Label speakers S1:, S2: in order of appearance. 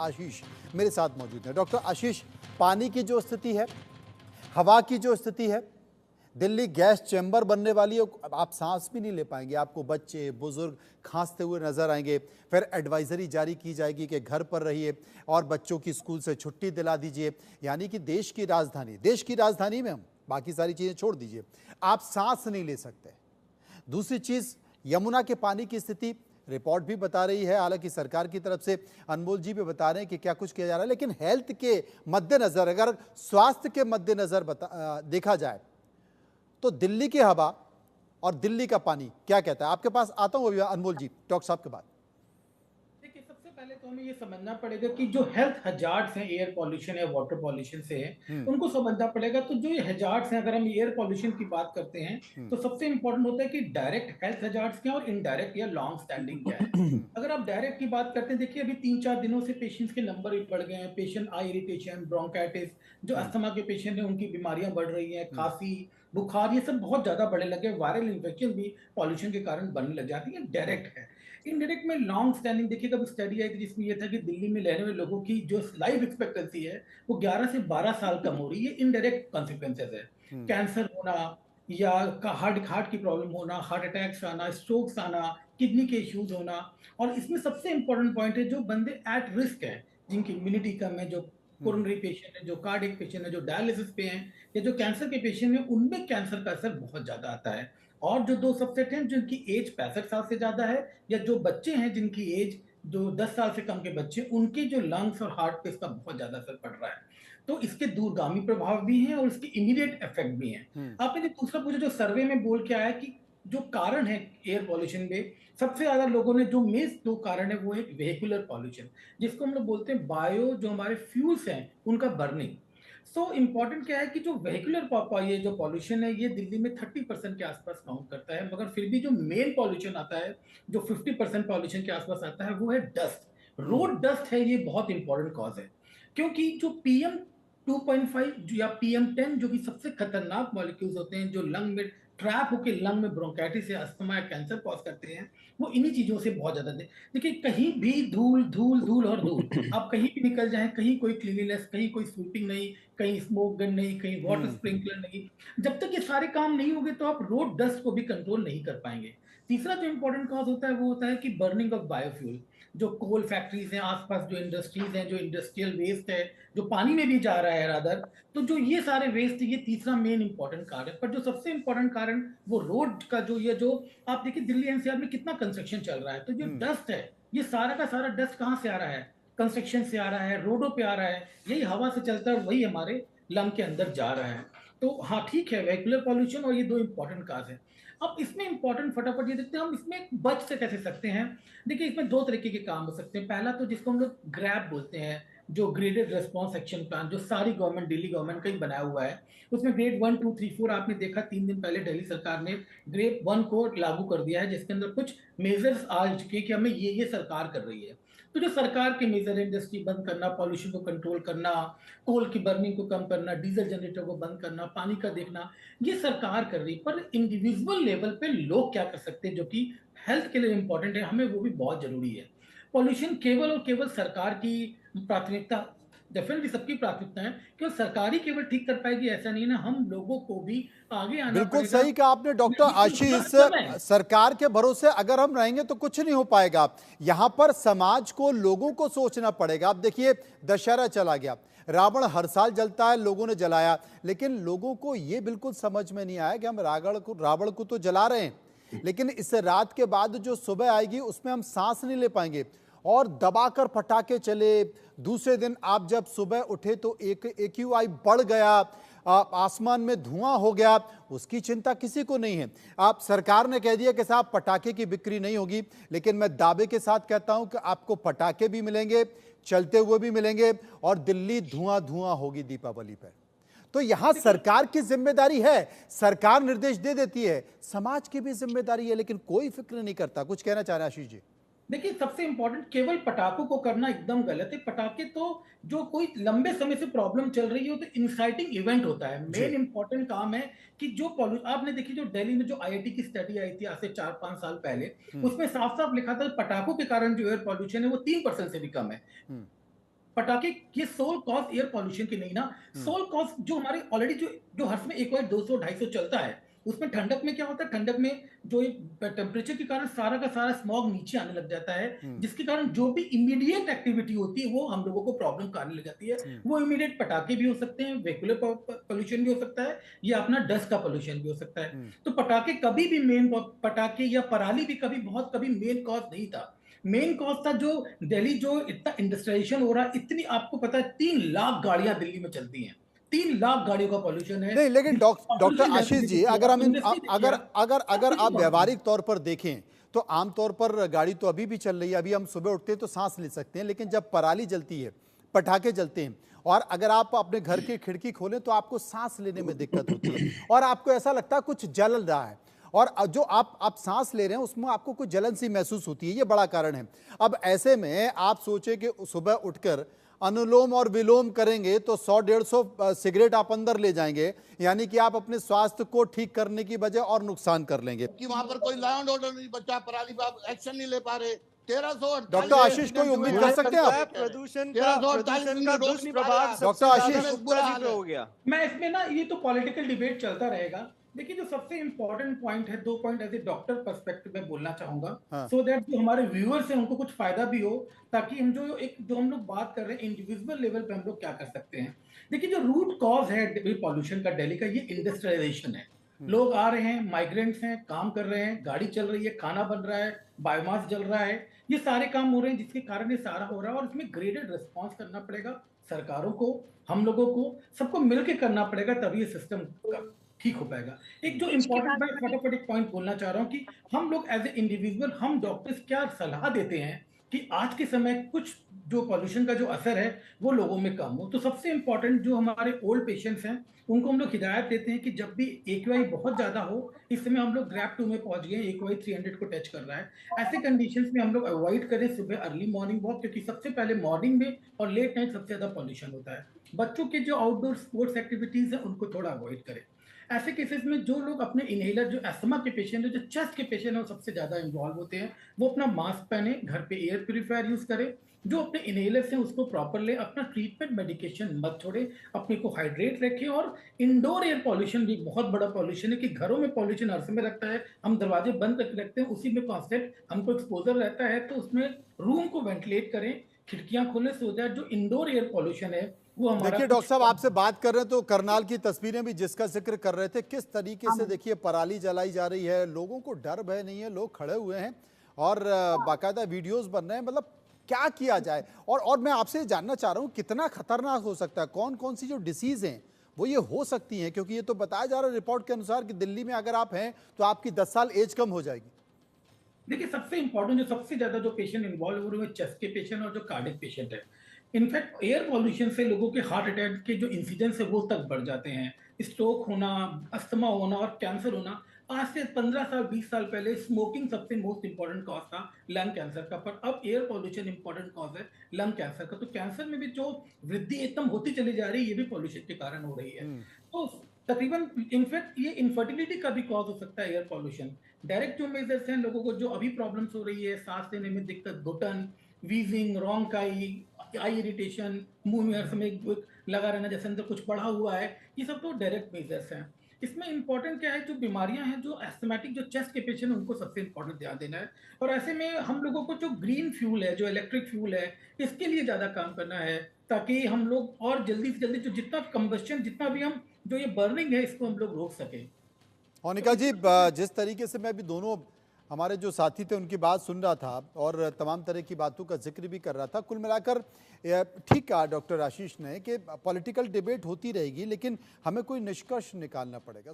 S1: आशीष मेरे साथ मौजूद हैं। डॉक्टर आशीष, पानी की जो स्थिति है, हवा की जो स्थिति है, दिल्ली गैस चैम्बर बनने वाली है, आप सांस भी नहीं ले पाएंगे, आपको बच्चे बुजुर्ग खांसते हुए नजर आएंगे। फिर एडवाइजरी जारी की जाएगी कि घर पर रहिए और बच्चों की स्कूल से छुट्टी दिला दीजिए। यानी कि देश की राजधानी में हम बाकी सारी चीजें छोड़ दीजिए, आप सांस नहीं ले सकते। दूसरी चीज, यमुना के पानी की स्थिति रिपोर्ट भी बता रही है, हालांकि सरकार की तरफ से अनमोल जी भी बता रहे हैं कि क्या कुछ किया जा रहा है, लेकिन हेल्थ के मद्देनजर, अगर स्वास्थ्य के मद्देनजर देखा जाए तो दिल्ली की हवा और दिल्ली का पानी क्या कहता है? आपके पास आता हूं अभी अनमोल जी, डॉक्टर साहब के बाद।
S2: देखिए, सबसे पहले तो हमें ये समझना पड़ेगा कि जो हेल्थ हजार्ड्स हैं एयर पॉल्यूशन या वाटर पॉल्यूशन से हैं,
S1: हम्म।
S2: उनको समझना पड़ेगा। तो जो ये हजार्ड्स हैं, अगर हम एयर पॉल्यूशन की बात करते हैं,
S1: हम्म।
S2: तो सबसे इंपॉर्टेंट होता है कि डायरेक्ट हेल्थ हजार्ड्स क्या है और इनडायरेक्ट या लॉन्ग स्टैंडिंग क्या है। अगर आप डायरेक्ट की बात करते हैं, देखिए अभी 3-4 दिनों से पेशेंट्स के नंबर भी बढ़ गए हैं। पेशेंट आई इरिटेशन, ब्रोंकाइटिस, जो
S1: हम्म।
S2: अस्थमा के पेशेंट हैं उनकी बीमारियां बढ़ रही हैं,
S1: हम्म।
S2: खांसी, बुखार, ये सब बहुत ज्यादा बढ़ने लगे। वायरल इन्फेक्शन भी पॉल्यूशन के कारण बढ़ने लग जाती है। डायरेक्ट है। इनडायरेक्ट में लॉन्ग स्टैंडिंग, देखिए कभी स्टडी आई थी जिसमें यह था कि दिल्ली में रहने वाले लोगों की जो लाइफ एक्सपेक्टेंसी है वो 11 से 12 साल कम हो रही है। इनडायरेक्ट कॉन्सिक्वेंसेज है।
S1: हम्म।
S2: कैंसर होना या हार्ट की प्रॉब्लम होना, हार्ट अटैक्स आना, स्ट्रोक्स आना, किडनी के इश्यूज होना। और इसमें सबसे इंपॉर्टेंट पॉइंट है, जो बंदे एट रिस्क है, जिनकी इम्यूनिटी कम है, जो
S1: हम्म।
S2: कोरोनरी पेशेंट है, जो कार्डियक पेशेंट है, जो डायलिसिस पे हैं, या जो कैंसर के पेशेंट हैं, उनमें कैंसर का असर बहुत ज्यादा आता है। और जो दो सबसेट हैं, जिनकी एज 65 साल से ज्यादा है, या जो बच्चे हैं जिनकी एज जो 10 साल से कम के बच्चे, उनके जो लंग्स और हार्ट पे इसका बहुत ज्यादा असर पड़ रहा है। तो इसके दूरगामी प्रभाव भी हैं और इसके इमीडिएट इफेक्ट भी हैं।
S1: हम्म।
S2: आपने जो दूसरा पूछा, जो सर्वे में बोल के आया कि जो कारण है एयर पॉल्यूशन में, सबसे ज्यादा लोगों ने जो मेन दो कारण है वो है वेहिकुलर पॉल्यूशन, जिसको हम लोग बोलते हैं बायो, जो हमारे फ्यूल्स हैं उनका बर्निंग। सो इम्पॉर्टेंट क्या है कि जो वेहिकुलर ये जो पॉल्यूशन है, ये दिल्ली में 30% के आसपास काउंट करता है। मगर फिर भी जो मेन पॉल्यूशन आता है, जो 50% पॉल्यूशन के आसपास आता है, वो है डस्ट।
S1: हम्म।
S2: रोड डस्ट है, ये बहुत इंपॉर्टेंट कॉज है। क्योंकि जो PM2.5 या PM10, जो कि सबसे खतरनाक मॉलिक्यूल्स होते हैं, जो लंग में ट्रैप होकर लंग में ब्रोंकाइटिस या अस्थमा या कैंसर कॉज करते हैं, वो इन्हीं चीजों से बहुत ज्यादा देखिए, कहीं भी धूल धूल धूल और धूल, आप कहीं भी निकल जाएं, कहीं कोई क्लीनिनेस, कहीं कोई स्वीपिंग नहीं, कहीं स्मोक गन नहीं, कहीं वाटर
S1: हम्म।
S2: स्प्रिंकलर नहीं। जब तक ये सारे काम नहीं होंगे तो आप रोड डस्ट को भी कंट्रोल नहीं कर पाएंगे। तीसरा जो इंपॉर्टेंट कॉज होता है वो होता है कि बर्निंग ऑफ बायोफ्यूल। जो कोल फैक्ट्रीज हैं आसपास, जो इंडस्ट्रीज हैं, जो इंडस्ट्रियल वेस्ट है, जो पानी में भी जा रहा है रादर, तो जो ये सारे वेस्ट, ये तीसरा मेन इंपॉर्टेंट कारण है। पर जो सबसे इंपॉर्टेंट कारण वो रोड का जो ये जो आप देखिए दिल्ली एनसीआर में कितना कंस्ट्रक्शन चल रहा है, तो जो
S1: हम्म।
S2: डस्ट है, ये सारा का सारा डस्ट कहाँ से आ रहा है? कंस्ट्रक्शन से आ रहा है, रोडों पे आ रहा है, यही हवा से चलता है, वही हमारे लंग के अंदर जा रहा है। तो हाँ ठीक है, वेहिकुलर पॉल्यूशन और ये दो इंपॉर्टेंट काज है। अब इसमें इंपॉर्टेंट फटाफट ये देखते हैं हम इसमें बच से कैसे सकते हैं। देखिए, इसमें दो तरीके के काम हो सकते हैं। पहला तो जिसको हम लोग ग्रैब बोलते हैं, जो ग्रेडेड रेस्पॉन्स एक्शन प्लान, जो सारी गवर्नमेंट, दिल्ली गवर्नमेंट का ही बनाया हुआ है। उसमें ग्रेड 1, 2, 3, 4 आपने देखा 3 दिन पहले दिल्ली सरकार ने ग्रेड 1 को लागू कर दिया है, जिसके अंदर कुछ मेजर्स आ चुके कि हमें ये सरकार कर रही है। तो जो सरकार के मेजर, इंडस्ट्री बंद करना, पॉल्यूशन को कंट्रोल करना, कोल की बर्निंग को कम करना, डीजल जनरेटर को बंद करना, पानी का देखना, ये सरकार कर रही है। पर इंडिविजुअल लेवल पे लोग क्या कर सकते हैं, जो कि हेल्थ के लिए इंपॉर्टेंट है, हमें वो भी बहुत जरूरी है। पॉल्यूशन केवल और केवल सरकार की प्राथमिकता, डेफिनेटली सबकी प्राथमिकता है, केवल सरकारी केवल ठीक कर पाएगी ऐसा नहीं है ना, हम लोगों को भी आगे आना
S1: बिल्कुल
S2: पड़ेगा।
S1: सही कहा आपने डॉक्टर
S2: लेकिन
S1: आशीष।
S2: समय।
S1: सरकार के भरोसे अगर हम रहेंगे तो कुछ नहीं हो पाएगा, यहां पर समाज को, लोगों को सोचना पड़ेगा। अब देखिए, दशहरा चला गया, रावण हर साल जलता है, लोगों ने जलाया, लेकिन लोगों को यह बिल्कुल समझ में नहीं आया कि हम रावण को तो जला रहे हैं, लेकिन इस रात के बाद जो सुबह आएगी उसमें हम सांस नहीं ले पाएंगे। और दबाकर पटाखे चले, दूसरे दिन आप जब सुबह उठे तो AQI बढ़ गया, आसमान में धुआं हो गया, उसकी चिंता किसी को नहीं है। आप सरकार ने कह दिया कि साहब पटाखे की बिक्री नहीं होगी, लेकिन मैं दावे के साथ कहता हूं कि आपको पटाखे भी मिलेंगे, चलते हुए भी मिलेंगे, और दिल्ली धुआं धुआं होगी दीपावली पर। तो यहां सरकार की जिम्मेदारी है, सरकार निर्देश दे देती है, समाज की भी जिम्मेदारी है, लेकिन कोई फिक्र नहीं करता। कुछ कहना चाह रहे हैं आशीष जी?
S2: देखिए, सबसे इंपॉर्टेंट, केवल पटाखों को करना एकदम गलत है। पटाखे तो जो कोई लंबे समय से प्रॉब्लम चल रही है, तो इंसाइटिंग इवेंट होता है।
S1: जी।
S2: मेन इंपॉर्टेंट काम है कि जो पॉल्यूशन, आपने देखी जो दिल्ली में जो IIT की स्टडी आई थी आज से 4-5 साल पहले,
S1: हम्म।
S2: उसमें साफ साफ लिखा था पटाखों के कारण जो एयर पॉल्यूशन है वो 3% से भी कम है।
S1: हम्म।
S2: पटाखे ये सोल कॉज एयर पॉल्यूशन की नहीं ना, सोल कॉज जो हमारे ऑलरेडी जो हर्ष में एक बार 200-250 चलता है, उसमें ठंडक में क्या होता है, ठंडक में जो टेम्परेचर के कारण सारा का सारा स्मॉग नीचे आने लग जाता है, जिसके कारण जो भी इमीडिएट एक्टिविटी होती है वो हम लोगों को प्रॉब्लम करने लग जाती है। वो इमीडिएट पटाखे भी हो सकते हैं, वेहिकुलर पोल्यूशन भी हो सकता है, या अपना डस्ट का पोल्यूशन भी हो सकता है। तो पटाखे कभी भी पटाखे या पराली भी कभी मेन कॉज नहीं था। मेन कॉज था जो दिल्ली जो इतना इंडस्ट्रियलाइजेशन हो रहा है, इतनी आपको पता है 3 लाख गाड़ियां दिल्ली में चलती हैं, 3 लाख गाड़ियों का पॉल्यूशन है।
S1: नहीं, लेकिन डॉक्टर आशीष जी, अगर हम अगर आप व्यवहारिक तौर पर देखें तो आमतौर पर गाड़ी तो अभी भी चल रही है, अभी हम सुबह उठते हैं तो सांस ले सकते हैं, लेकिन जब पराली जलती है, पटाखे जलते हैं, और अगर आप अपने घर की खिड़की खोलें तो आपको सांस लेने में दिक्कत होती है और आपको ऐसा लगता है कुछ जल रहा है, और जो आप सांस ले रहे हैं उसमें आपको कुछ जलन सी महसूस होती है। ये बड़ा कारण है। अब ऐसे में आप सोचे कि सुबह उठकर अनुलोम और विलोम करेंगे तो 100-150 सिगरेट आप अंदर ले जाएंगे, यानी कि आप अपने स्वास्थ्य को ठीक करने की बजाय और नुकसान कर लेंगे।
S3: कि वहां पर कोई लॉ एंड ऑर्डर नहीं बचा, पराली पर आप एक्शन नहीं ले पा रहे। 1348
S1: डॉक्टर आशीष, कोई उम्मीद कर सकते हैं आप?
S4: प्रदूषण का दुष्प्रभाव
S1: डॉक्टर आशीष
S4: हो गया।
S2: मैं इसमें ना, ये तो पॉलिटिकल डिबेट चलता रहेगा। देखिए, जो सबसे इंपॉर्टेंट पॉइंट है, 2 point as a doctor perspective में बोलना चाहूंगा, सो दैट जो हमारे व्यूअर्स हैं उनको कुछ फायदा भी हो, ताकि हम जो हम लोग बात कर रहे हैं इंडिविजुअल लेवल पे हम लोग क्या कर सकते हैं। देखिए, जो रूट कॉज है पॉल्यूशन का दिल्ली का, ये इंडस्ट्रियलाइजेशन है। लोग आ रहे हैं, माइग्रेंट्स हैं, काम कर रहे हैं, गाड़ी चल रही है, खाना बन रहा है, बायोमास जल रहा है, ये सारे काम हो रहे हैं, जिसके कारण ये सारा हो रहा है। और इसमें ग्रेडेड रिस्पॉन्स करना पड़ेगा सरकारों को, हम लोगों को, सबको मिलकर करना पड़ेगा, तभी ये सिस्टम ठीक हो पाएगा। एक जो इम्पोर्टेंट, मैं फटाफट एक पॉइंट बोलना चाह रहा हूँ कि हम लोग एज ए इंडिविजुअल, हम डॉक्टर्स क्या सलाह देते हैं कि आज के समय कुछ जो पॉल्यूशन का जो असर है वो लोगों में कम हो। तो सबसे इंपॉर्टेंट जो हमारे ओल्ड पेशेंट्स हैं उनको हम लोग हिदायत देते हैं कि जब भी AQI बहुत ज्यादा हो, इस समय हम लोग ग्रैप 2 में पहुंच गए, AQI 300 को टच कर रहा है, ऐसे कंडीशंस में हम लोग अवॉइड करें सुबह अर्ली मॉर्निंग वॉक, क्योंकि सबसे पहले मॉर्निंग में और लेट नाइट सबसे ज्यादा पॉल्यूशन होता है। बच्चों के जो आउटडोर स्पोर्ट्स एक्टिविटीज है उनको थोड़ा अवॉइड करें। ऐसे केसेस में जो लोग अपने इनहेलर, जो अस्थमा के पेशेंट है, जो चेस्ट के पेशेंट है, वो सबसे ज्यादा इन्वॉल्व होते हैं, वो अपना मास्क पहने, घर पे एयर प्यूरिफायर यूज करें, जो अपने इनहेलर्स हैं उसको प्रॉपर ले, अपना ट्रीटमेंट मेडिकेशन मत छोड़े, अपने को हाइड्रेट रखें। और इंडोर एयर पॉल्यूशन भी बहुत बड़ा पॉल्यूशन है कि घरों में पॉल्यूशन हर समय रखता है, हम दरवाजे बंद करके रखते हैं, उसी में कॉन्स्टेंट हमको एक्सपोजर रहता है, तो उसमें रूम को वेंटिलेट करें, खिड़कियां खोलें, सो दैट जो इंडोर एयर पॉल्यूशन है वो हमारा।
S1: देखिए डॉक्टर साहब, आपसे बात कर रहे हैं तो करनाल की तस्वीरें भी जिसका जिक्र कर रहे थे, किस तरीके से देखिए पराली जलाई जा रही है, लोगों को डर भय नहीं है, लोग खड़े हुए हैं और बाकायदा वीडियोस बन रहे हैं। मतलब क्या किया जाए? और मैं आपसे जानना चाह रहा हूँ कितना खतरनाक हो सकता है, कौन कौन सी जो डिसीज हैं वो ये हो सकती हैं, क्योंकि ये तो बताया जा रहा है रिपोर्ट के अनुसार कि दिल्ली में अगर आप हैं तो आपकी 10 साल एज कम हो जाएगी।
S2: देखिए, सबसे इंपॉर्टेंट, जो सबसे ज्यादा जो पेशेंट इन्वॉल्व हो रहे हैं चेस्ट के पेशेंट और जो कार्डियक पेशेंट है। इनफैक्ट एयर पॉल्यूशन से लोगों के हार्ट अटैक के जो इंसिडेंस है वो तक बढ़ जाते हैं, स्ट्रोक होना, अस्थमा होना और कैंसर होना। आज से 15 साल 20 साल पहले स्मोकिंग सबसे मोस्ट इंपॉर्टेंट कॉज था लंग कैंसर का, पर अब एयर पॉल्यूशन इंपॉर्टेंट कॉज है लंग कैंसर का। तो कैंसर में भी जो वृद्धि एकदम होती चली जा रही है, ये भी पॉल्यूशन के कारण हो रही है। तो तकरीबन इनफैक्ट ये इनफर्टिलिटी का भी कॉज हो सकता है एयर पॉल्यूशन। डायरेक्ट जो मेजर्स हैं, लोगों को जो अभी प्रॉब्लम्स हो रही है, सांस लेने में दिक्कत, घुटन, वीजिंग, रोंकाई, आई इरिटेशन, मुंह में हर समय लगा रहना जैसे अंदर कुछ पड़ा हुआ है, ये सब तो डायरेक्ट मेजर्स हैं। इसमें इंपॉर्टेंट क्या है, जो बीमारियां हैं, जो एस्थमेटिक, जो चेस्ट के पेशेंट, उनको सबसे इंपॉर्टेंट ध्यान देना है। और ऐसे में हम लोगों को जो ग्रीन फ्यूल है, जो इलेक्ट्रिक फ्यूल है, इसके लिए ज़्यादा काम करना है, ताकि हम लोग और जल्दी से जल्दी जो जितना कंबस्शन, जितना भी हम जो ये बर्निंग है, इसको हम लोग रोक सकें।
S1: मोनिका जी, जिस तरीके से मैं भी दोनों हमारे जो साथी थे उनकी बात सुन रहा था और तमाम तरह की बातों का जिक्र भी कर रहा था, कुल मिलाकर ठीक कहा डॉक्टर आशीष ने कि पॉलिटिकल डिबेट होती रहेगी, लेकिन हमें कोई निष्कर्ष निकालना पड़ेगा।